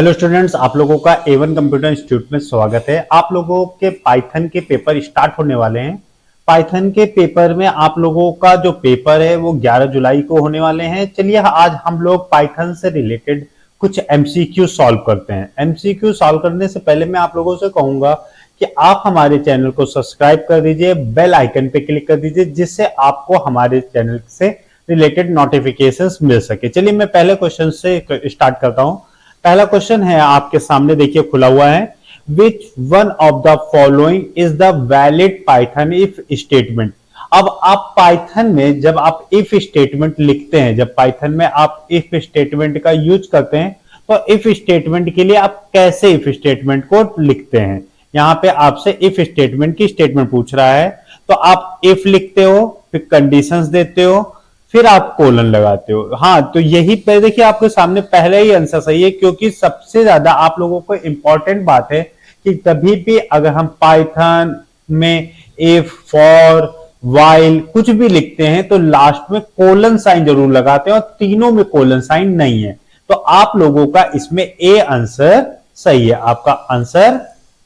Hello students, आप लोगों का A1 कंप्यूटर इंस्टीट्यूट में स्वागत है। आप लोगों के पाइथन के पेपर स्टार्ट होने वाले हैं। पाइथन के पेपर में आप लोगों का जो पेपर है वो 11 जुलाई को होने वाले हैं। चलिए आज हम लोग पाइथन से रिलेटेड कुछ MCQ सॉल्व करते हैं। MCQ सॉल्व करने से पहले मैं आप लोगों से कहूंगा कि आप हमारे चैनल को सब्सक्राइब कर दीजिए, बेल आइकन पे क्लिक कर दीजिए, जिससे आपको हमारे चैनल से रिलेटेड नोटिफिकेशंस मिल सके। चलिए मैं पहले क्वेश्चन से स्टार्ट करता हूं। पहला क्वेश्चन है आपके सामने, देखिए खुला हुआ है। Which one of the following is the valid Python if statement. अब आप पाइथन में जब आप इफ स्टेटमेंट लिखते हैं, जब पाइथन में आप इफ स्टेटमेंट का यूज करते हैं, तो इफ स्टेटमेंट के लिए आप कैसे इफ स्टेटमेंट को लिखते हैं। यहां पे आपसे इफ स्टेटमेंट की स्टेटमेंट पूछ रहा है, तो आप इफ लिखते हो, फिर कंडीशंस देते हो, फिर आप कोलन लगाते हो। हाँ, तो यही देखिए आपके सामने पहले ही आंसर सही है, क्योंकि सबसे ज्यादा आप लोगों को इंपॉर्टेंट बात है कि कभी भी अगर हम पाइथन में इफ, फॉर, वाइल कुछ भी लिखते हैं तो लास्ट में कोलन साइन जरूर लगाते हैं, और तीनों में कोलन साइन नहीं है। तो आप लोगों का इसमें ए आंसर सही है, आपका आंसर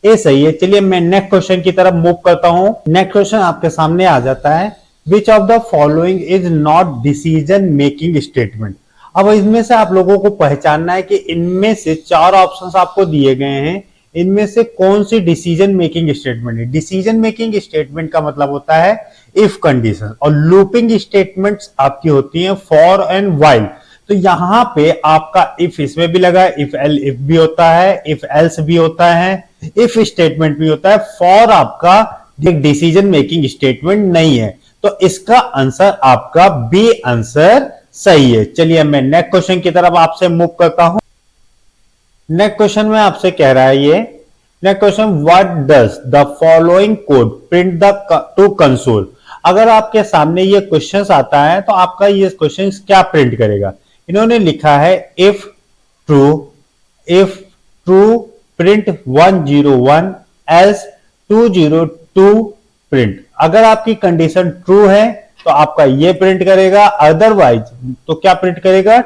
ए सही है। चलिए मैं नेक्स्ट क्वेश्चन की तरफ मूव करता हूं। नेक्स्ट क्वेश्चन आपके सामने आ जाता है, Which of the following is not decision making statement। अब इसमें से आप लोगों को पहचानना है कि इनमें से चार ऑप्शंस आपको दिए गए हैं, इनमें से कौन सी डिसीजन मेकिंग स्टेटमेंट है। डिसीजन मेकिंग स्टेटमेंट का मतलब होता है इफ कंडीशन, और लूपिंग स्टेटमेंट्स आपकी होती हैं फॉर एंड व्हाइल। तो यहां पे आपका इफ इसमें भी लगा है, इफ एल इफ भी होता है, इफ एल्स भी होता है, इफ स्टेटमेंट भी होता है। फॉर आपका डिसीजन मेकिंग स्टेटमेंट नहीं है, तो इसका आंसर आपका बी आंसर सही है। चलिए मैं नेक्स्ट क्वेश्चन की तरफ आपसे मूव करता हूं। नेक्स्ट क्वेश्चन में आपसे कह रहा है ये next question, what does the following code print the two console. अगर आपके सामने ये क्वेश्चन आता है तो आपका ये क्वेश्चन क्या प्रिंट करेगा। इन्होंने लिखा है if true print 101 else 202 print. अगर आपकी कंडीशन ट्रू है तो आपका ये प्रिंट करेगा, अदरवाइज तो क्या प्रिंट करेगा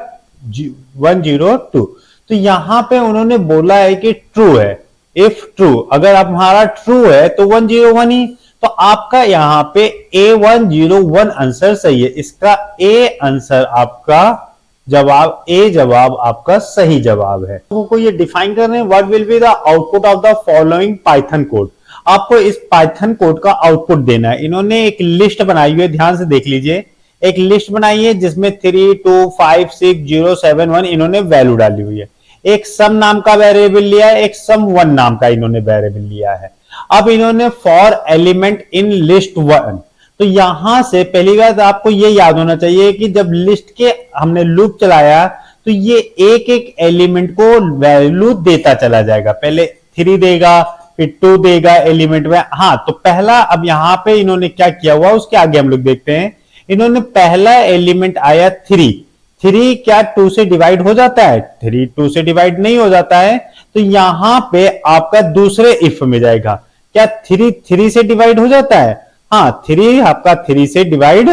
102। तो यहां पे उन्होंने बोला है कि ट्रू है, इफ ट्रू, अगर आप हमारा ट्रू है तो 101 ही, तो आपका यहां पे A101 आंसर सही है। इसका ए आंसर आपका जवाब, ए जवाब आपका सही जवाब है। को ये डिफाइन कर रहे हैं, what will be the output of the following Python code. आपको इस पाइथन कोड का आउटपुट देना है। इन्होंने एक लिस्ट बनाई हुई है, ध्यान से देख लीजिए। एक लिस्ट बनाई है जिसमें 3 2 5 6 0 7 1 इन्होंने वैल्यू डाली हुई है। एक सम नाम का वेरिएबल लिया है, एक सम 1 नाम का इन्होंने वेरिएबल लिया है। अब इन्होंने फॉर एलिमेंट इन लिस्ट 1, तो यहां से पहली बात आपको ये याद होना चाहिए कि जब लिस्ट के हमने लूप चलाया तो ये एक एक एलिमेंट को वैल्यू देता चला जाएगा। पहले 3 देगा, फिर 2 देगा एलिमेंट में। हाँ, तो पहला अब यहां पे इन्होंने क्या किया हुआ उसके आगे हम लोग देखते हैं। इन्होंने पहला एलिमेंट आया 3 क्या 2 से डिवाइड हो जाता है? 3 2 से डिवाइड नहीं हो जाता है, तो यहां पे आपका दूसरे इफ में जाएगा। क्या 3 से डिवाइड हो जाता है? हाँ, 3 आपका 3 से डिवाइड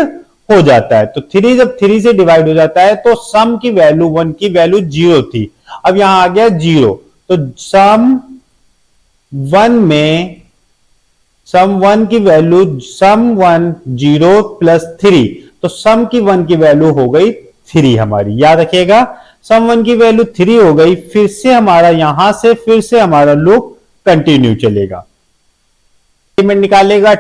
हो जाता है। तो 3 जब 3 से डिवाइड हो जाता है तो सम की वैल्यू 1 की वैल्यू 0 थी, अब यहां आ गया 0। तो सम 1 की वैल्यू सम 1 0 प्लस 3, तो सम की 1 की वैल्यू हो गई 3 हमारी, याद रखिएगा। सम 1 की वैल्यू 3 हो गई, फिर से हमारा यहां से फिर से हमारा लूप कंटिन्यू चलेगा। एलिमेंट निकालेगा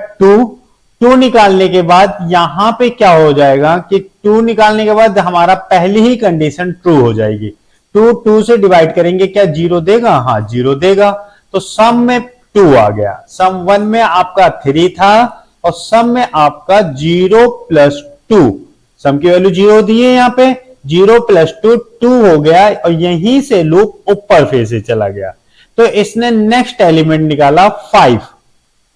2 निकालने के बाद यहां पे क्या हो जाएगा कि 2 निकालने के बाद हमारा पहली ही कंडीशन ट्रू हो जाएगी। 2 से डिवाइड करेंगे, क्या 0 देगा? हाँ, 0 देगा। तो सम में 2 आ गया। सम 1 में आपका 3 था और सम में आपका 0 प्लस 2, सम की वैल्यू 0 दी है, यहां पे 0 प्लस 2 हो गया, और यहीं से लूप ऊपर फिर से चला गया। तो इसने नेक्स्ट एलिमेंट निकाला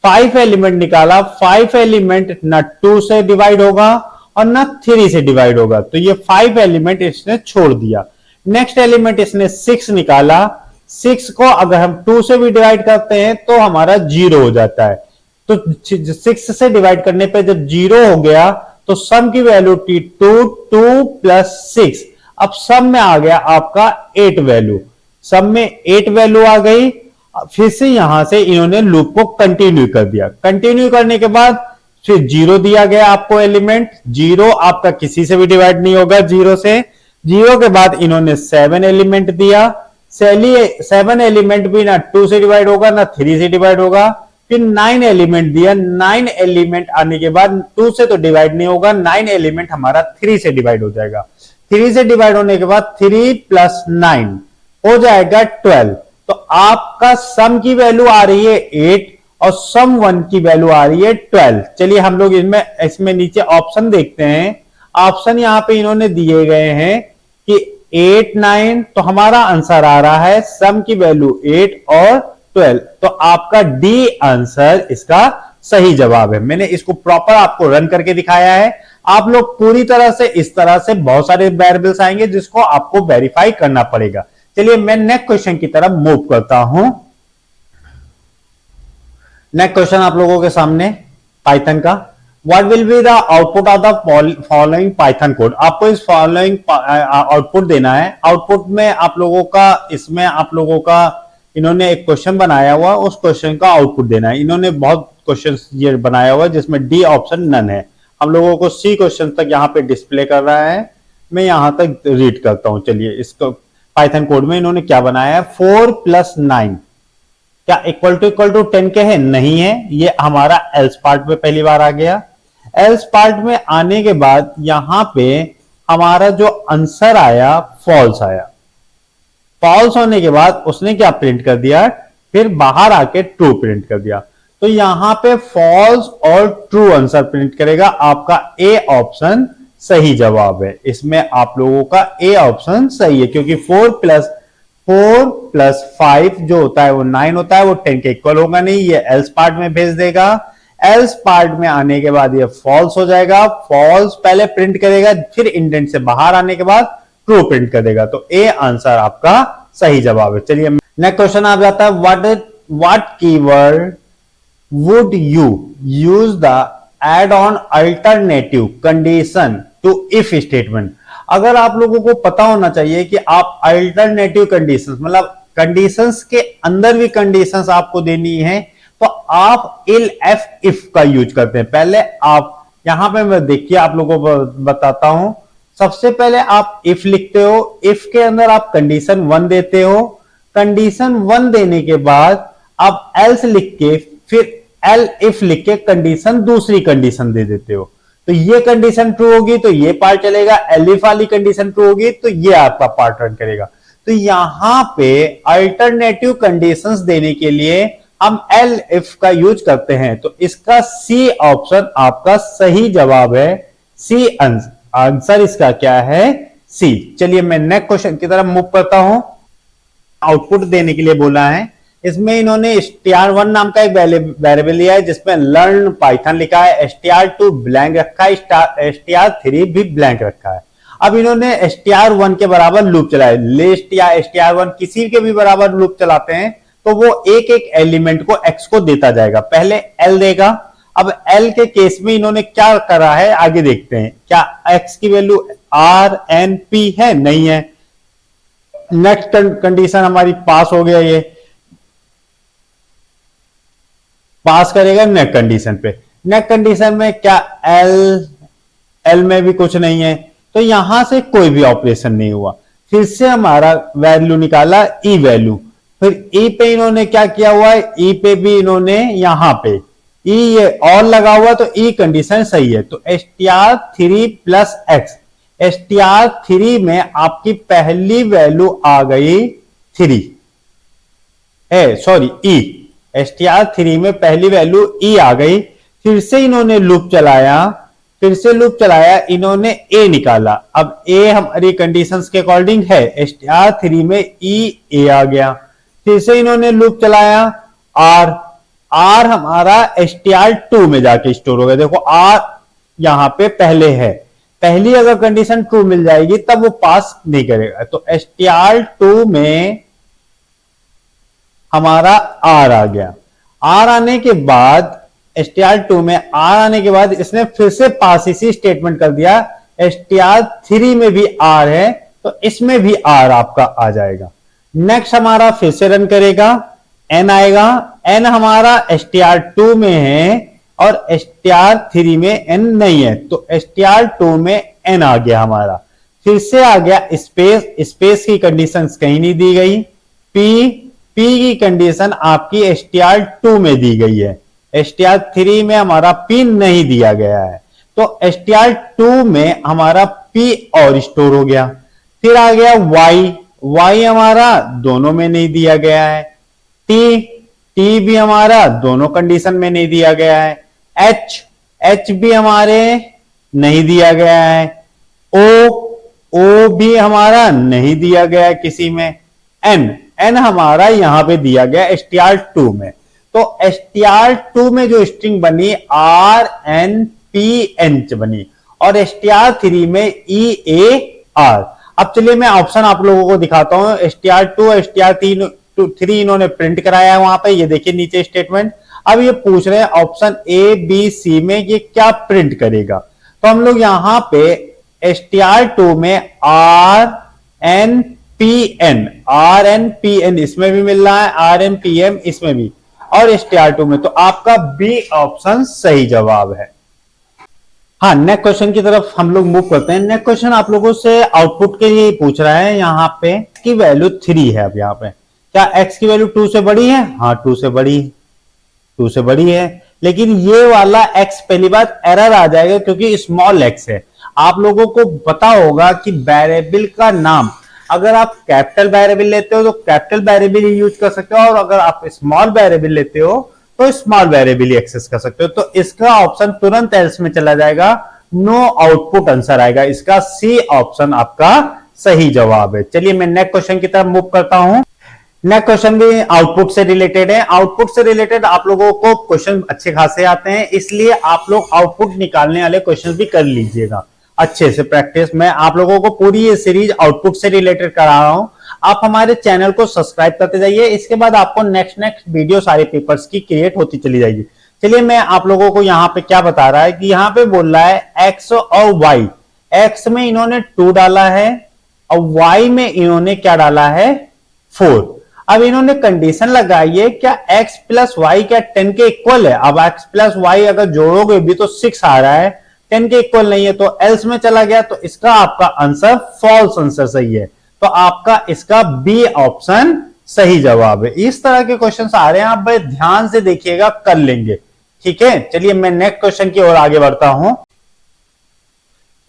5 एलिमेंट निकाला। 5 एलिमेंट ना 2 से डिवाइड होगा और ना 3 से डिवाइड होगा, तो ये 5 एलिमेंट इसने छोड़ दिया। नेक्स्ट एलिमेंट इसने 6 निकाला। 6 को अगर हम 2 से भी डिवाइड करते हैं तो हमारा 0 हो जाता है। तो 6 से डिवाइड करने पे जब 0 हो गया तो सम की वैल्यू थी 2 प्लस 6। अब सम में आ गया आपका 8 वैल्यू। सब में 8 वैल्यू आ गई। फिर से यहां से इन्होंने लूप को कंटिन्यू कर दिया। कंटिन्यू करने के बाद फिर 0 दिया गया आपको एलिमेंट, 0 आपका किसी से भी डिवाइड नहीं होगा 0 से। 0 के बाद इन्होंने 7 एलिमेंट दिया। 7 एलिमेंट भी ना 2 से डिवाइड होगा ना 3 से डिवाइड होगा। फिर 9 एलिमेंट दिया। 9 एलिमेंट आने के बाद 2 से तो डिवाइड नहीं होगा, 9 एलिमेंट हमारा 3 से डिवाइड हो जाएगा। 3 से डिवाइड होने के बाद 3 + 9 हो जाएगा 12। तो आपका सम की वैल्यू आ रही है 8 और सम 1 की वैल्यू आ रही है 12। चलिए हम लोग इसमें नीचे ऑप्शन देखते हैं। ऑप्शन यहां पे इन्होंने दिए गए हैं कि 8 9, तो हमारा आंसर आ रहा है सम की वैल्यू 8 और 12। तो आपका डी आंसर इसका सही जवाब है। मैंने इसको प्रॉपर आपको रन करके दिखाया है। आप लोग पूरी तरह से इस तरह से बहुत सारे वेरिएबल्स आएंगे जिसको आपको वेरीफाई करना पड़ेगा। चलिए मैं नेक्स्ट क्वेश्चन की तरफ मूव करता हूं। नेक्स्ट क्वेश्चन आप लोगों के सामने पाइथन का। What will be the output of the following Python code. आपको इस फॉलोइंग आउटपुट देना है। आउटपुट में आप लोगों का इसमें आप लोगों का इन्होंने एक क्वेश्चन बनाया हुआ, उस क्वेश्चन का आउटपुट देना है। इन्होंने बहुत क्वेश्चन ये बनाया हुआ है जिसमें डी ऑप्शन नन है। हम लोगों को सी क्वेश्चन तक यहाँ पे डिस्प्ले कर रहा है। मैं यहां तक रीड करता हूं। चलिए इसको पाइथन कोड में इन्होंने क्या बनाया है। 4 + 9 क्या इक्वल टू 10 के है? नहीं है। ये हमारा एल्स पार्ट में पहली बार आ गया। एल्स पार्ट में आने के बाद यहां पे हमारा जो आंसर आया फॉल्स आया। फॉल्स होने के बाद उसने क्या प्रिंट कर दिया, फिर बाहर आके ट्रू प्रिंट कर दिया। तो यहां पे फॉल्स और ट्रू आंसर प्रिंट करेगा। आपका ए ऑप्शन सही जवाब है। इसमें आप लोगों का ए ऑप्शन सही है क्योंकि 4 + 5 जो होता है वो 9 होता है, वो 10 के इक्वल होगा नहीं। ये एल्स पार्ट में भेज देगा। एल्स पार्ट में आने के बाद ये फॉल्स हो जाएगा। फॉल्स पहले प्रिंट करेगा, फिर इंडेंट से बाहर आने के बाद ट्रू प्रिंट कर देगा। तो ए आंसर आपका सही जवाब है। चलिए नेक्स्ट क्वेश्चन आ जाता है। What keyword would you use the add on alternative condition to if statement. अगर आप लोगों को पता होना चाहिए कि आप अल्टरनेटिव कंडीशंस मतलब कंडीशंस के अंदर भी कंडीशंस आपको देनी है, तो आप इफ इफ का यूज करते हैं। पहले आप यहां पे मैं देखिए आप लोगों को बताता हूं। सबसे पहले आप इफ लिखते हो। इफ के अंदर आप कंडीशन 1 देते हो। कंडीशन 1 देने के बाद आप एल्स लिख के फिर एल इफ लिख के कंडीशन दूसरी कंडीशन दे देते हो। तो ये कंडीशन ट्रू होगी तो ये पार्ट चलेगा, एल इफ वाली कंडीशन ट्रू होगी तो ये आपका पार्ट रन करेगा। तो यहां पे अल्टरनेटिव कंडीशंस देने के लिए हम एल इफ का यूज करते हैं। तो इसका सी ऑप्शन आपका सही जवाब है। सी आंसर इसका क्या है? सी। चलिए मैं नेक्स्ट क्वेश्चन की तरफ मूव करता हूं। आउटपुट देने के लिए बोला है। इसमें इन्होंने str1 नाम का एक वेरिएबल लिया है जिसमें लर्न पाइथन लिखा है। str2 ब्लैंक रखा है, str3 भी ब्लैंक रखा है। अब इन्होंने str1 के बराबर लूप चलाया। लिस्ट या str1 किसी के भी बराबर लूप चलाते हैं तो वो एक एक एलिमेंट को x को देता जाएगा। पहले l देगा। अब l के केस में इन्होंने क्या करा है आगे देखते हैं। क्या x की वैल्यू r n p है? नहीं है। नेक्स्ट कंडीशन हमारी पास हो गया। ये पास करेगा नेक्स्ट कंडीशन पे। नेक्स्ट कंडीशन में क्या एल में भी कुछ नहीं है तो यहां से कोई भी ऑपरेशन नहीं हुआ। फिर से हमारा वैल्यू निकाला ई वैल्यू। फिर ई पे इन्होंने क्या किया हुआ है, ई पे भी इन्होंने यहां पे ई ये और लगा हुआ तो ई कंडीशन सही है। तो str3 + x, str3 में आपकी पहली वैल्यू आ गई 3 सॉरी ई। str3 में पहली वैल्यू ई आ गई। फिर से इन्होंने लूप चलाया, इन्होंने ए निकाला। अब ए हमारी कंडीशंस के अकॉर्डिंग है। str3 में ई ए आ गया। फिर से इन्होंने लूप चलाया। आर हमारा str2 में जाके स्टोर हो गया। देखो आर यहां पे पहले है। पहली अगर कंडीशन ट्रू मिल जाएगी तब वो पास नहीं करेगा। तो str2 में हमारा आर आ गया। आर आने के बाद str2 में आर आने के बाद इसने फिर से पास इसी स्टेटमेंट कर दिया। str3 में भी आर है तो इसमें भी आर आपका आ जाएगा। नेक्स्ट हमारा फिर से रन करेगा, एन आएगा, एन हमारा str2 में है और str3 में एन नहीं है, तो str2 में एन आ गया हमारा। फिर से आ गया स्पेस, स्पेस की कंडीशन कहीं नहीं दी गई, पी, पी की कंडीशन आपकी str2 में दी गई है, str3 में हमारा पी नहीं दिया गया है, तो str2 में हमारा पी और स्टोर हो गया। फिर आ गया वाई, वाई हमारा दोनों में नहीं दिया गया है, टी, टी भी हमारा दोनों कंडीशन में नहीं दिया गया है, एच, एच भी हमारे नहीं दिया गया है, ओ, ओ भी हमारा नहीं दिया गया है किसी में, एन, एन हमारा यहां पे दिया गया str2 में। तो str2 में जो स्ट्रिंग बनी आर एन पी एन बनी और str3 में ई ए आर। अब चलिए मैं ऑप्शन आप लोगों को दिखाता हूं, str2 str3 इन्होंने प्रिंट कराया है वहां पे, ये देखिए नीचे स्टेटमेंट। अब ये पूछ रहे हैं ऑप्शन ए बी सी में ये क्या प्रिंट करेगा, तो हम लोग यहां पे str2 में R N P N, R N P N इसमें भी मिल रहा है, आर एन पी एम इसमें भी, और str2 में, तो आपका बी ऑप्शन सही जवाब है। हाँ, नेक्स्ट क्वेश्चन की तरफ हम लोग मूव करते हैं। नेक्स्ट क्वेश्चन आप लोगों से आउटपुट के लिए पूछ रहा है, यहाँ पे की वैल्यू 3 है। अब यहाँ पे क्या x की वैल्यू 2 से बड़ी है? हाँ 2 से बड़ी, 2 से बड़ी है, लेकिन ये वाला x पहली बात एरर आ जाएगा क्योंकि स्मॉल x है। आप लोगों को पता होगा कि वेरिएबल का नाम अगर आप कैपिटल वेरिएबल लेते हो तो कैपिटल वेरिएबल ही यूज कर सकते हो, और अगर आप स्मॉल वेरिएबल लेते हो तो स्मॉल वेरिएबल ही एक्सेस कर सकते हो। तो इसका ऑप्शन तुरंत एल्स में चला जाएगा, नो आउटपुट आंसर आएगा, इसका सी ऑप्शन आपका सही जवाब है। चलिए मैं नेक्स्ट क्वेश्चन की तरफ मूव करता हूं। नेक्स्ट क्वेश्चन भी आउटपुट से रिलेटेड है। आउटपुट से रिलेटेड आप लोगों को क्वेश्चन अच्छे खासे आते हैं, इसलिए आप लोग आउटपुट निकालने वाले क्वेश्चन भी कर लीजिएगा अच्छे से प्रैक्टिस। मैं आप लोगों को पूरी ये सीरीज आउटपुट से रिलेटेड करा रहा हूं। आप हमारे चैनल को सब्सक्राइब करते जाइए, इसके बाद आपको नेक्स्ट वीडियो सारे पेपर्स की क्रिएट होती चली जाएगी। चलिए मैं आप लोगों को यहाँ पे क्या बता रहा है कि यहाँ पे बोल रहा है एक्स और वाई, एक्स में इन्होंने 2 डाला है और वाई में इन्होंने क्या डाला है 4। अब इन्होंने कंडीशन लगाई है क्या x प्लस वाई क्या 10 के इक्वल है। अब x प्लस वाई अगर जोड़ोगे भी तो 6 आ रहा है, 10 के इक्वल नहीं है, तो एल्स में चला गया, तो इसका आपका आंसर फॉल्स आंसर सही है, तो आपका इसका बी ऑप्शन सही जवाब है। इस तरह के क्वेश्चन आ रहे हैं, आप बड़े ध्यान से देखिएगा, कर लेंगे, ठीक है। चलिए मैं नेक्स्ट क्वेश्चन की ओर आगे बढ़ता हूं।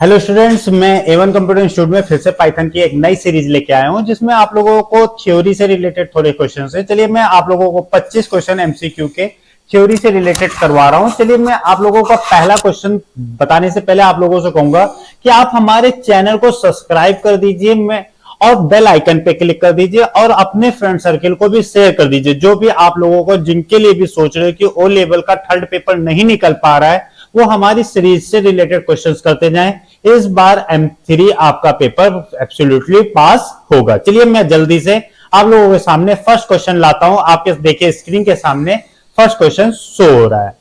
हेलो स्टूडेंट्स, मैं A1 कंप्यूटर इंस्टीट्यूट में फिर से पाइथन की एक नई सीरीज लेके आया हूं, जिसमें आप लोगों को थ्योरी से रिलेटेड थोड़े क्वेश्चन है। चलिए मैं आप लोगों को 25 क्वेश्चन एमसीक्यू के थ्योरी से रिलेटेड करवा रहा हूं। चलिए मैं आप लोगों का पहला क्वेश्चन बताने से पहले आप लोगों से कहूंगा कि आप हमारे चैनल को सब्सक्राइब कर दीजिए मैं और बेल आइकन पे क्लिक कर दीजिए और अपने फ्रेंड सर्किल को भी शेयर कर दीजिए। जो भी आप लोगों को जिनके लिए भी सोच रहे हो कि ओ लेवल का थर्ड पेपर नहीं निकल पा रहा है, वो हमारी सीरीज से रिलेटेड क्वेश्चंस करते जाएं। इस बार M3 आपका पेपर एब्सोल्युटली पास होगा। चलिए मैं जल्दी से आप लोगों के सामने फर्स्ट क्वेश्चन लाता हूं। आपके देखिए स्क्रीन के सामने फर्स्ट क्वेश्चन शो हो रहा है।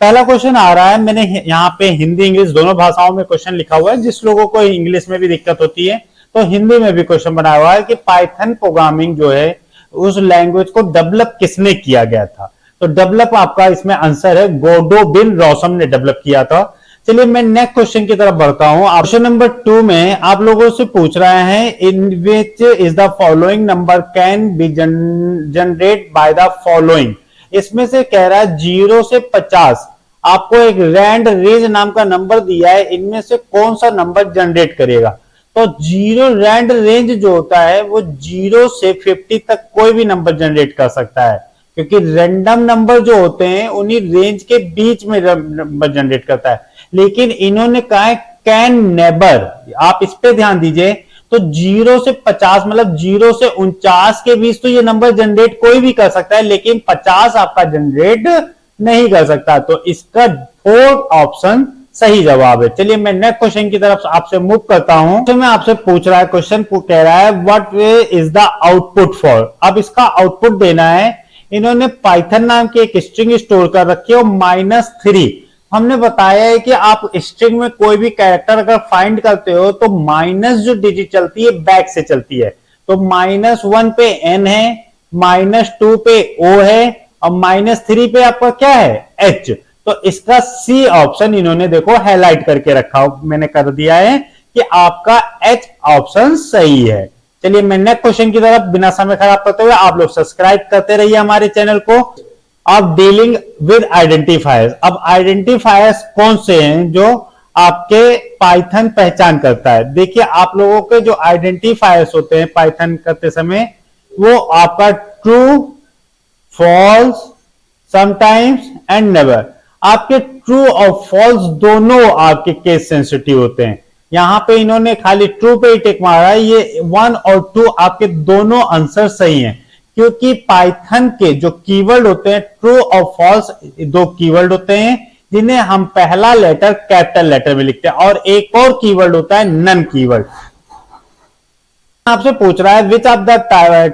पहला क्वेश्चन आ रहा है, मैंने यहाँ पे हिंदी इंग्लिश दोनों भाषाओं में क्वेश्चन लिखा हुआ है। जिस लोगों को इंग्लिश में भी दिक्कत होती है तो हिंदी में भी क्वेश्चन बनाया हुआ है कि पाइथन प्रोग्रामिंग जो है उस लैंग्वेज को डेवलप किसने किया गया था। तो डेवलप आपका इसमें आंसर है गोडो बिन रोसम ने डेवलप किया था। चलिए मैं नेक्स्ट क्वेश्चन की तरफ बढ़ता हूं। ऑप्शन नंबर 2 में आप लोगों से पूछ रहे हैं in which is the following number can be generated by the following. इसमें से कह रहा है 0 से 50 आपको एक रैंड रेंज नाम का नंबर दिया है, इनमें से कौन सा नंबर जनरेट करेगा। तो 0 रैंड रेंज जो होता है वो 0 से 50 तक कोई भी नंबर जनरेट कर सकता है, क्योंकि रैंडम नंबर जो होते हैं उन्हीं रेंज के बीच में नंबर जनरेट करता है। लेकिन इन्होंने कहा है कैन नेबर, आप इस पे ध्यान दीजिए। तो 0 से 50 मतलब 0 से 49 के बीच तो ये नंबर जनरेट कोई भी कर सकता है, लेकिन 50 आपका जनरेट नहीं कर सकता। तो इसका 4th ऑप्शन सही जवाब है। चलिए मैं नेक्स्ट क्वेश्चन की तरफ आपसे मूव करता हूं। तो मैं आपसे पूछ रहा है, क्वेश्चन कह रहा है what is the output for. अब इसका आउटपुट देना है। इन्होंने पाइथन नाम की एक स्ट्रिंग स्टोर कर रखी है -3। हमने बताया है कि आप स्ट्रिंग में कोई भी कैरेक्टर अगर फाइंड करते हो तो माइनस जो डिजिट चलती है बैक से चलती है। तो -1 पे n है, -2 पे O है और -3 पे आपका क्या है H। तो इसका C ऑप्शन इन्होंने देखो हाईलाइट करके रखा, मैंने कर दिया है कि आपका H ऑप्शन सही है। चलिए मैं नेक्स्ट क्वेश्चन की तरफ बिना समय खराब करते हुए आप लोग सब्सक्राइब करते रहिए हमारे चैनल को। अब डीलिंग विद आइडेंटिफायर्स, अब आइडेंटिफायर्स कौन से हैं जो आपके पाइथन पहचान करता है। देखिए आप लोगों के जो आइडेंटिफायर्स होते हैं पाइथन करते समय, वो आपका true, false, sometimes and never. आपके ट्रू और फॉल्स दोनों आपके केस सेंसिटिव होते हैं। यहां पे इन्होंने खाली ट्रू पे ही टिक मारा है, ये 1 और 2 आपके दोनों आंसर सही हैं, क्योंकि पाइथन के जो कीवर्ड होते हैं ट्रू और फॉल्स, दो कीवर्ड होते हैं जिन्हें हम पहला लेटर कैपिटल लेटर में लिखते हैं, और एक और कीवर्ड होता है नन कीवर्ड। आपसे पूछ रहा है which of the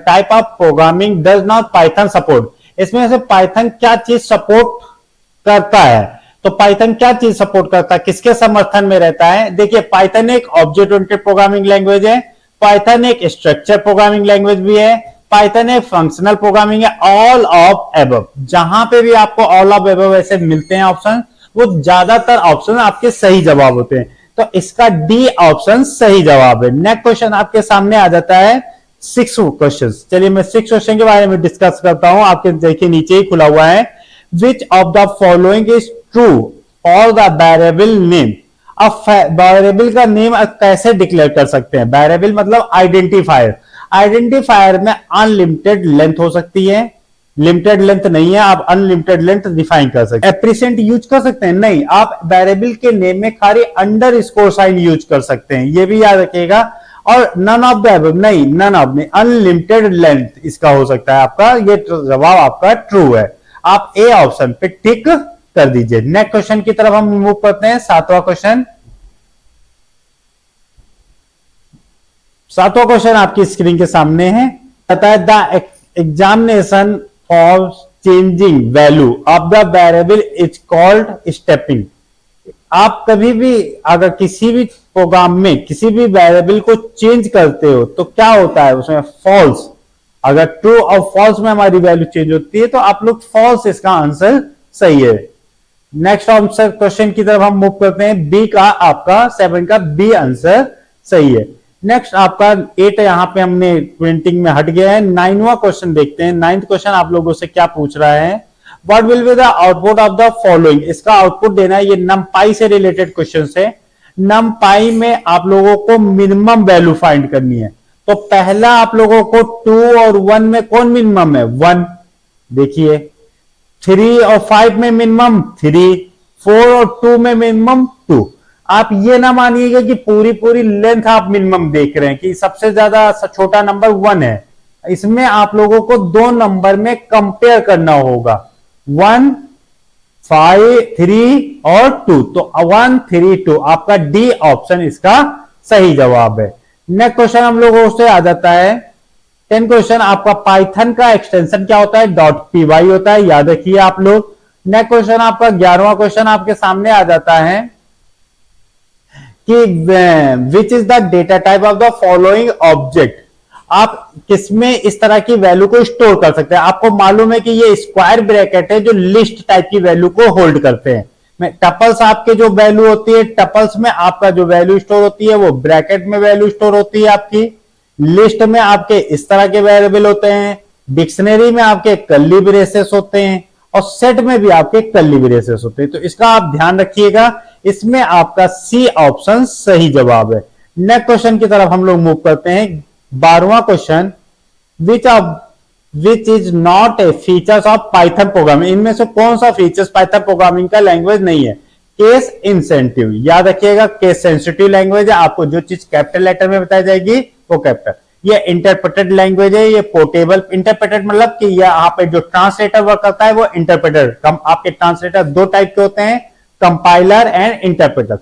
type of programming does not Python support. इसमें से पाइथन क्या चीज सपोर्ट करता है, तो पाइथन क्या चीज सपोर्ट करता है, किसके समर्थन में रहता है। देखिए पाइथन एक ऑब्जेक्ट ओरिएंटेड प्रोग्रामिंग लैंग्वेज है, पाइथन एक स्ट्रक्चर प्रोग्रामिंग लैंग्वेज भी है, पाइथन एक फंक्शनल प्रोग्रामिंग है, ऑल ऑफ एबव। जहां पे भी आपको ऑल ऑफ एबव ऐसे मिलते हैं ऑप्शन, वो ज्यादातर ऑप्शन आपके सही जवाब होते हैं, तो इसका डी ऑप्शन सही जवाब है। नेक्स्ट क्वेश्चन आपके सामने आ जाता है 6 क्वेश्चन। चलिए मैं 6 क्वेश्चन के बारे में डिस्कस करता हूं, आपके देखिए नीचे ही खुला हुआ है। Which of the following is true for the variable name. अब वेरिएबल का नेम कैसे डिक्लेयर कर सकते हैं, वेरिएबल मतलब आइडेंटिफायर। आइडेंटिफायर में अनलिमिटेड लेंथ हो सकती है, लिमिटेड लेंथ नहीं है, आप अनलिमिटेड लेंथ डिफाइन कर सकते हैं। एप्रिसेंट यूज कर सकते हैं नहीं, आप वेरिएबल के नेम में खाली अंडरस्कोर साइन यूज कर सकते हैं, ये भी याद रखिएगा। और नन ऑफ द अबव नहीं, नन ऑफ नहीं, अनलिमिटेड लेंथ इसका हो सकता है आपका, ये जवाब आपका ट्रू है। आप ए ऑप्शन पे टिक कर दीजिए। नेक्स्ट क्वेश्चन की तरफ हम मूव करते हैं, 7वां क्वेश्चन। 7वां क्वेश्चन आपकी स्क्रीन के सामने है, कहता है the examination for changing value of the variable is called stepping. आप कभी भी अगर किसी भी प्रोग्राम में किसी भी वेरिएबल को चेंज करते हो तो क्या होता है उसमें, फॉल्स। अगर ट्रू और फॉल्स में हमारी वैल्यू चेंज होती है तो आप लोग फॉल्स, इसका आंसर सही है। नेक्स्ट आंसर क्वेश्चन की तरफ हम मूव करते हैं, बी का आपका 7 का बी आंसर सही है। नेक्स्ट आपका 8 यहां पे हमने प्रिंटिंग में हट गया है। 9वां क्वेश्चन देखते हैं। 9th क्वेश्चन आप लोगों से क्या पूछ रहा है, what will be the output of the following. इसका आउटपुट देना है, ये numpy से रिलेटेड क्वेश्चन है। numpy में आप लोगों को मिनिमम वैल्यू फाइंड करनी है, तो पहला आप लोगों को 2 और 1 में कौन मिनिमम है, 1। देखिए 3 और 5 में मिनिमम 3, 4 और 2 में मिनिमम 2। आप ये ना मानिएगा कि पूरी पूरी लेंथ आप मिनिमम देख रहे हैं कि सबसे ज्यादा छोटा नंबर 1 है। इसमें आप लोगों को 2 नंबर में कंपेयर करना होगा, 1, 5, 3 और 2। तो 1, 3, 2 आपका डी ऑप्शन इसका सही जवाब है। नेक्स्ट क्वेश्चन हम लोगों से आ जाता है 10 क्वेश्चन। आपका पाइथन का एक्सटेंशन क्या होता है, .py होता है, याद रखिए आप लोग। नेक्स्ट क्वेश्चन आपका 11वां क्वेश्चन आपके सामने आ जाता है कि विच is the data type of the following object. आप किसमें इस तरह की वैल्यू को स्टोर कर सकते हैं। आपको मालूम है कि ये स्क्वायर ब्रैकेट है जो लिस्ट टाइप की वैल्यू को होल्ड करते हैं। टपल्स आपके जो वैल्यू होती है, टपल्स में आपका जो वैल्यू स्टोर होती है वो ब्रैकेट में वैल्यू स्टोर होती है आपकी। लिस्ट में आपके इस तरह के वेरिएबल होते हैं, डिक्शनरी में आपके कर्ली ब्रेसेस होते हैं, और सेट में भी आपके कर्ली ब्रेसेस होते हैं। तो इसका आप ध्यान रखिएगा, इसमें आपका सी ऑप्शन सही जवाब है। नेक्स्ट क्वेश्चन की तरफ हम लोग मूव करते हैं, 12वां question, which is not a features of Python programming. इनमें से कौन सा फीचर्स पाइथन प्रोग्रामिंग का लैंग्वेज नहीं है, केस इंसेंटिव। याद रखिएगा केस सेंसिटिव लैंग्वेज है, आपको जो चीज कैपिटल लेटर में बताई जाएगी वो कैपिटल। ये इंटरप्रेटेड लैंग्वेज है, ये पोर्टेबल। इंटरप्रेटेड मतलब कि यहाँ पे जो ट्रांसलेटर वर्क करता है वो इंटरप्रेटर। आपके ट्रांसलेटर 2 टाइप के होते हैं, कंपाइलर एंड इंटरप्रेटर।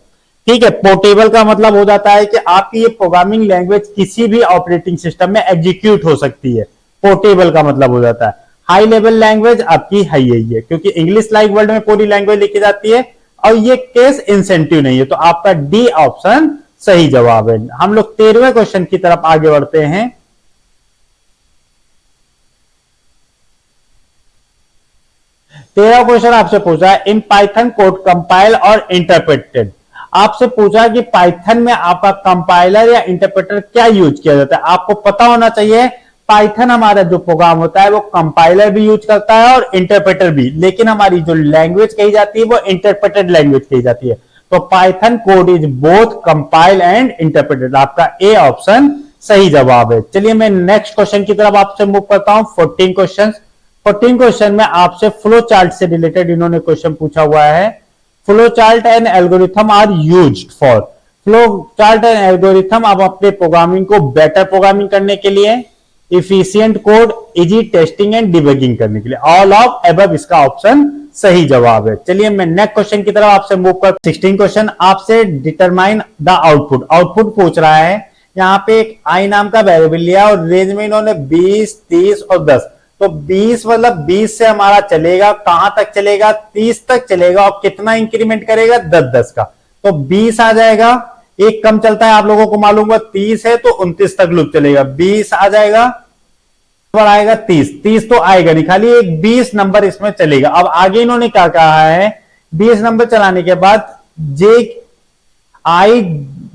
ठीक है, पोर्टेबल का मतलब हो जाता है कि आपकी ये प्रोग्रामिंग लैंग्वेज किसी भी ऑपरेटिंग सिस्टम में एग्जीक्यूट हो सकती है, पोर्टेबल का मतलब हो जाता है। हाई लेवल लैंग्वेज आपकी है यही है, क्योंकि इंग्लिश लाइक वर्ल्ड में पूरी लैंग्वेज लिखी जाती है, और ये केस इंसेंटिव नहीं है। तो आपका डी ऑप्शन सही जवाब है। हम लोग 13वें क्वेश्चन की तरफ आगे बढ़ते हैं। 13 क्वेश्चन आपसे पूछा है इन पाइथन कोड कंपाइल और इंटरप्रेटेड। आपसे पूछा कि पाइथन में आपका कंपाइलर या इंटरप्रेटर क्या यूज किया जाता है। आपको पता होना चाहिए पाइथन हमारा जो प्रोग्राम होता है वो कंपाइलर भी यूज करता है और इंटरप्रेटर भी, लेकिन हमारी जो लैंग्वेज कही जाती है वो इंटरप्रेटेड लैंग्वेज कही जाती है। तो Python code is both compile and interpreted. आपका ए ऑप्शन सही जवाब है। चलिए मैं नेक्स्ट क्वेश्चन की तरफ आपसे मूव करता हूं। 14 क्वेश्चन में आपसे फ्लो चार्ट से रिलेटेड इन्होंने क्वेश्चन पूछा हुआ है। Flow chart and algorithm are used for. Flow chart and algorithm आप अपने प्रोग्रामिंग को बेटर प्रोग्रामिंग करने के लिए, efficient code, easy testing and debugging करने के लिए। ऑल ऑफ अबव इसका ऑप्शन सही जवाब है। चलिए मैं नेक्स्ट क्वेश्चन की तरफ आपसे मूव कर 16 क्वेश्चन आपसे डिटरमाइन द आउटपुट। आउटपुट पूछ रहा है, यहाँ पे एक आई नाम का वेरिएबल लिया और रेंज में इन्होंने 20, 30 और 10। तो 20 मतलब 20 से हमारा चलेगा कहां तक चलेगा, 30 तक चलेगा और कितना इंक्रीमेंट करेगा 10-10 का। तो 20 आ जाएगा, एक कम चलता है आप लोगों को मालूम है, 30 है तो 29 तक लूप चलेगा। 20 आ जाएगा, आएगा 30 तो आएगा नहीं, खाली एक 20 नंबर इसमें चलेगा। अब आगे इन्होंने क्या कहा है, 20 नंबर चलाने के बाद जे आई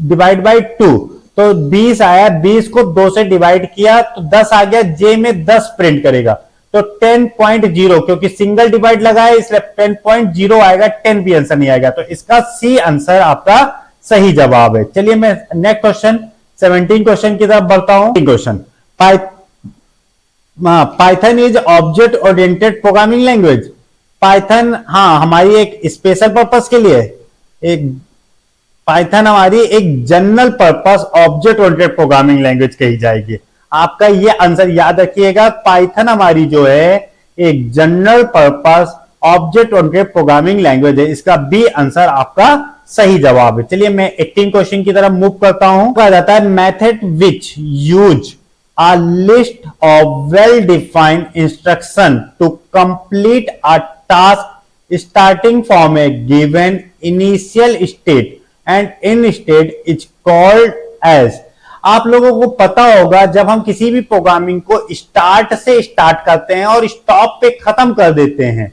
डिवाइड बाई 2, तो 20 आया, 20 को 2 से डिवाइड किया तो 10 आ गया, जे में 10 प्रिंट करेगा तो 10.0, क्योंकि सिंगल डिवाइड लगा है इसलिए 10.0 आएगा, 10 भी आंसर नहीं आएगा। तो इसका सी आंसर आपका सही जवाब है। चलिए मैं नेक्स्ट क्वेश्चन 17 क्वेश्चन की तरफ बढ़ता हूं। Question, Python is object oriented programming language. Python हमारी एक स्पेशल पर्पस के लिए, एक पाइथन हमारी एक general purpose object oriented programming language कही जाएगी। आपका ये आंसर याद रखिएगा, पाइथन हमारी जो है एक general purpose object oriented programming language है। इसका बी आंसर आपका सही जवाब है। चलिए मैं 18 क्वेश्चन की तरफ मूव करता हूं। कहा जाता है method which use a list of well-defined instruction to complete a task starting from a given initial state and end state is called as। आप लोगों को पता होगा जब हम किसी भी प्रोग्रामिंग को स्टार्ट से स्टार्ट करते हैं और स्टॉप पे खत्म कर देते हैं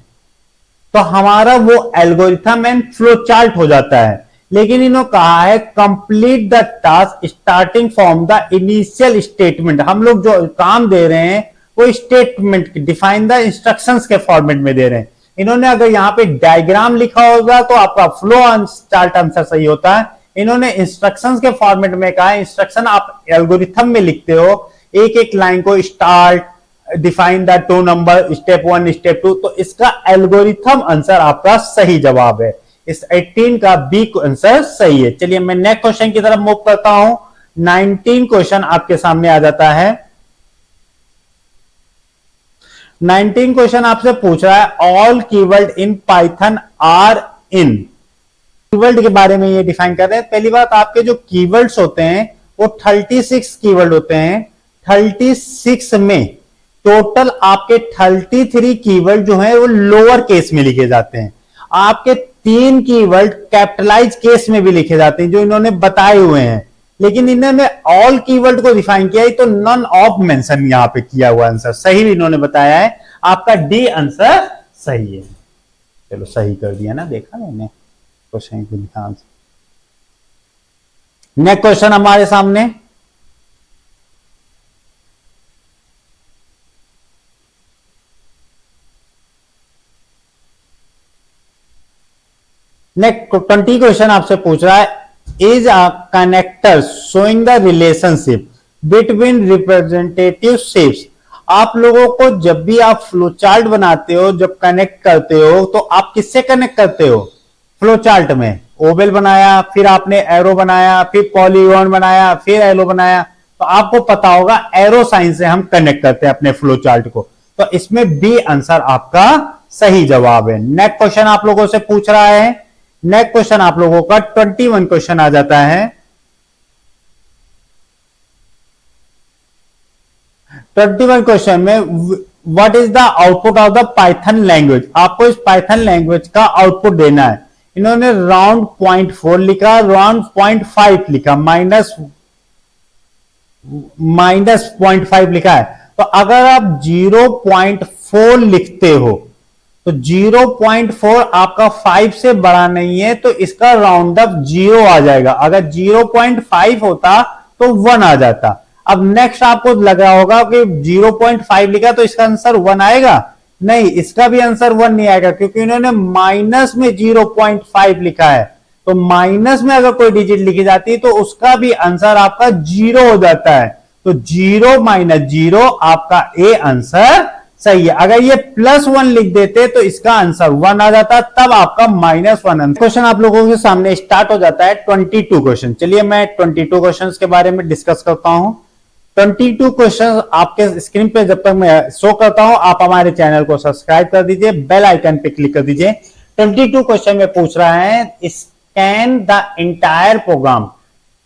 तो हमारा वो एल्गोरिथम एंड फ्लो चार्ट हो जाता है। लेकिन इन्होंने कहा है complete the task starting from the initial statement. हम लोग जो काम दे रहे हैं वो स्टेटमेंट डिफाइन द इंस्ट्रक्शंस के फॉर्मेट में दे रहे हैं। इन्होंने अगर यहाँ पे डायग्राम लिखा होगा तो आपका फ्लो चार्ट आंसर सही होता है। इन्होंने इंस्ट्रक्शंस के फॉर्मेट में कहा है, इंस्ट्रक्शन आप एल्गोरिथम में लिखते हो एक एक लाइन को, start, define the 2 number, step 1 step 2, तो इसका एल्गोरिथम आंसर आपका सही जवाब है। इस 18 का बी आंसर सही है। चलिए मैं नेक्स्ट क्वेश्चन की तरफ मूव करता हूं। 19 क्वेश्चन आपके सामने आ जाता है। 19 क्वेश्चन आपसे पूछ रहा है all keyword in Python are in. Keyword के बारे में ये डिफाइन कर रहे हैं। पहली बात, आपके जो कीवर्ड्स होते हैं वो 36 कीवर्ड होते हैं। 36 में टोटल आपके 33 कीवर्ड जो है वो लोअर केस में लिखे जाते हैं। आपके 3 कीवर्ड कैपिटलाइज केस में भी लिखे जाते हैं जो इन्होंने बताए हुए हैं, लेकिन इन्होंने ऑल कीवर्ड को डिफाइन किया है तो नन ऑफ मेंशन यहां पे किया हुआ आंसर सही भी इन्होंने बताया है। आपका डी आंसर सही है। चलो सही कर दिया ना, देखा मैंने क्वेश्चन को ध्यान से। नेक्स्ट क्वेश्चन हमारे सामने, नेक्स्ट 20 क्वेश्चन आपसे पूछ रहा है is a connector showing the relationship between representative shapes. आप लोगों को जब भी आप फ्लो चार्ट बनाते हो, जब कनेक्ट करते हो तो आप किससे कनेक्ट करते हो? फ्लो चार्ट में ओवल बनाया, फिर आपने एरो बनाया, फिर पॉलीगॉन बनाया, फिर एरो बनाया, तो आपको पता होगा एरो साइन से हम कनेक्ट करते हैं अपने फ्लो चार्ट को। तो इसमें बी आंसर आपका सही जवाब है। नेक्स्ट क्वेश्चन आप लोगों से पूछ रहा है, नेक्स्ट क्वेश्चन आप लोगों का 21 क्वेश्चन आ जाता है। 21 क्वेश्चन में what is the output of the Python language. आपको इस पाइथन लैंग्वेज का आउटपुट देना है। इन्होंने राउंड 0.4 लिखा, राउंड 0.5 लिखा, माइनस 0.5 लिखा है। तो अगर आप 0.4 लिखते हो तो 0.4 आपका 5 से बड़ा नहीं है, तो इसका राउंड अप 0 आ जाएगा। अगर 0.5 होता तो 1 आ जाता। अब नेक्स्ट आपको लग रहा होगा कि 0.5 लिखा तो इसका आंसर 1 आएगा। नहीं, इसका भी आंसर 1 नहीं आएगा, क्योंकि इन्होंने माइनस में 0.5 लिखा है। तो माइनस में अगर कोई डिजिट लिखी जाती है तो उसका भी आंसर आपका 0 हो जाता है। तो 0 माइनस 0 आपका ए आंसर सही है। अगर ये +1 लिख देते तो इसका आंसर 1 आ जाता, तब आपका -1 आंसर। क्वेश्चन आप लोगों के सामने स्टार्ट हो जाता है 22 क्वेश्चन। चलिए मैं 22 क्वेश्चन के बारे में डिस्कस करता हूं। 22 क्वेश्चन आपके स्क्रीन पे जब तक मैं शो करता हूं, आप हमारे चैनल को सब्सक्राइब कर दीजिए, बेल आइकन पे क्लिक कर दीजिए। 22 क्वेश्चन में पूछ रहा है, scan the entire program,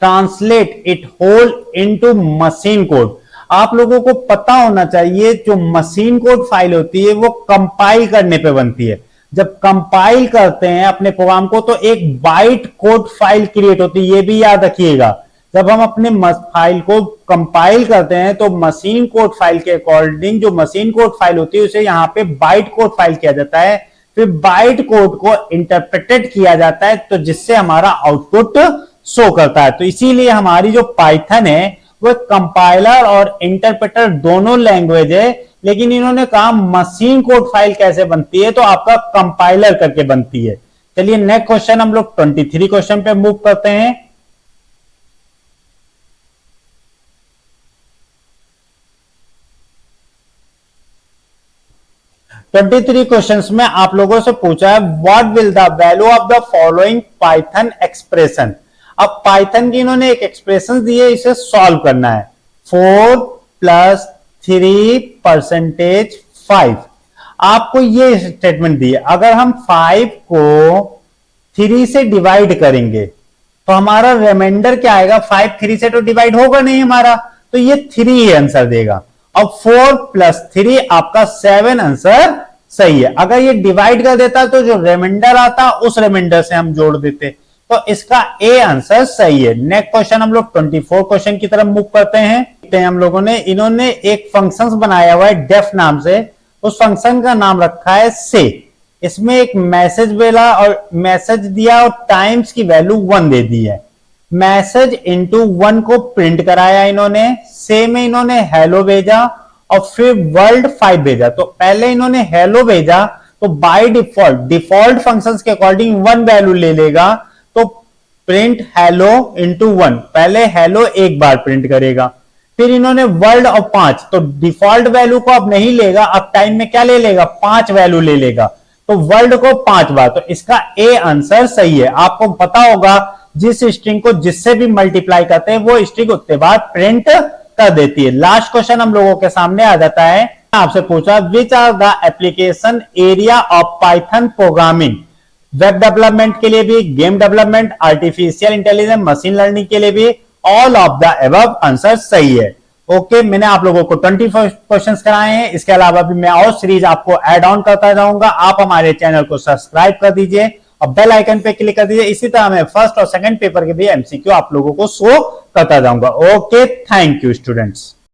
translate it whole into machine code. आप लोगों को पता होना चाहिए जो मशीन कोड फाइल होती है वो कंपाइल करने पे बनती है। जब कंपाइल करते हैं अपने प्रोग्राम को तो एक बाइट कोड फाइल क्रिएट होती है, ये भी याद रखिएगा। जब हम अपने फाइल को कंपाइल करते हैं तो मशीन कोड फाइल के अकॉर्डिंग जो मशीन कोड फाइल होती है उसे यहां पे बाइट कोड फाइल किया जाता है, फिर बाइट कोड को इंटरप्रेटेड किया जाता है, तो जिससे हमारा आउटपुट शो करता है। तो इसीलिए हमारी जो पाइथन है वो कंपाइलर और इंटरप्रेटर दोनों लैंग्वेज है, लेकिन इन्होंने कहा मशीन कोड फाइल कैसे बनती है, तो आपका कंपाइलर करके बनती है। चलिए नेक्स्ट क्वेश्चन हम लोग 23 क्वेश्चन पे मूव करते हैं। क्वेश्चंस में आप लोगों से पूछा है, what will the value of the following Python expression. अब पाइथन की इन्होंने एक एक्सप्रेशन दी है, इसे सॉल्व करना है। 4 + 3 % 5। आपको ये स्टेटमेंट दी है, अगर हम 5 को 3 से डिवाइड करेंगे तो हमारा रिमाइंडर क्या आएगा। 5 3 से तो डिवाइड होगा नहीं हमारा, तो ये 3 ही आंसर देगा। अब 4 + 3 आपका 7 आंसर सही है। अगर ये डिवाइड कर देता तो जो रिमाइंडर आता उस रिमाइंडर से हम जोड़ देते, तो इसका ए आंसर सही है। नेक्स्ट क्वेश्चन हम लोग 24 क्वेश्चन की तरफ मूव करते हैं। हम लोगों ने इन्होंने एक फंक्शन बनाया हुआ है डेफ नाम से, उस फंक्शन का नाम रखा है से। इसमें एक मैसेज भेजा और मैसेज दिया और टाइम्स की वैल्यू 1 दे दी है। मैसेज इंटू 1 को प्रिंट कराया इन्होंने, से में इन्होंने हेलो भेजा और फिर वर्ल्ड 5 भेजा। तो पहले इन्होंने हेलो भेजा तो बाय डिफॉल्ट फंक्शंस के अकॉर्डिंग 1 वैल्यू ले लेगा, तो प्रिंट हेलो इंटू 1, पहले हेलो एक बार प्रिंट करेगा। फिर इन्होंने वर्ल्ड और 5, तो डिफॉल्ट वैल्यू को अब नहीं लेगा, अब टाइम में क्या ले लेगा, 5 वैल्यू ले लेगा, तो वर्ल्ड को 5 बार। तो इसका ए आंसर सही है। आपको पता होगा जिस स्ट्रिंग को जिससे भी मल्टीप्लाई करते हैं वो स्ट्रिंग उतने बार प्रिंट कर देती है। लास्ट क्वेश्चन हम लोगों के सामने आ जाता है। आपसे पूछा, which are the application area of Python programming. Web development के लिए भी, game development, artificial intelligence, machine learning के लिए भी, all of the above answer सही है। ओके, मैंने आप लोगों को 24 क्वेश्चंस कराए हैं। इसके अलावा भी मैं और सीरीज आपको ऐड ऑन करता जाऊंगा। आप हमारे चैनल को सब्सक्राइब कर दीजिए और बेल आइकन पे क्लिक कर दीजिए। इसी तरह मैं फर्स्ट और सेकंड पेपर के भी एमसीक्यू आप लोगों को शो करता जाऊंगा। Okay, thank you students.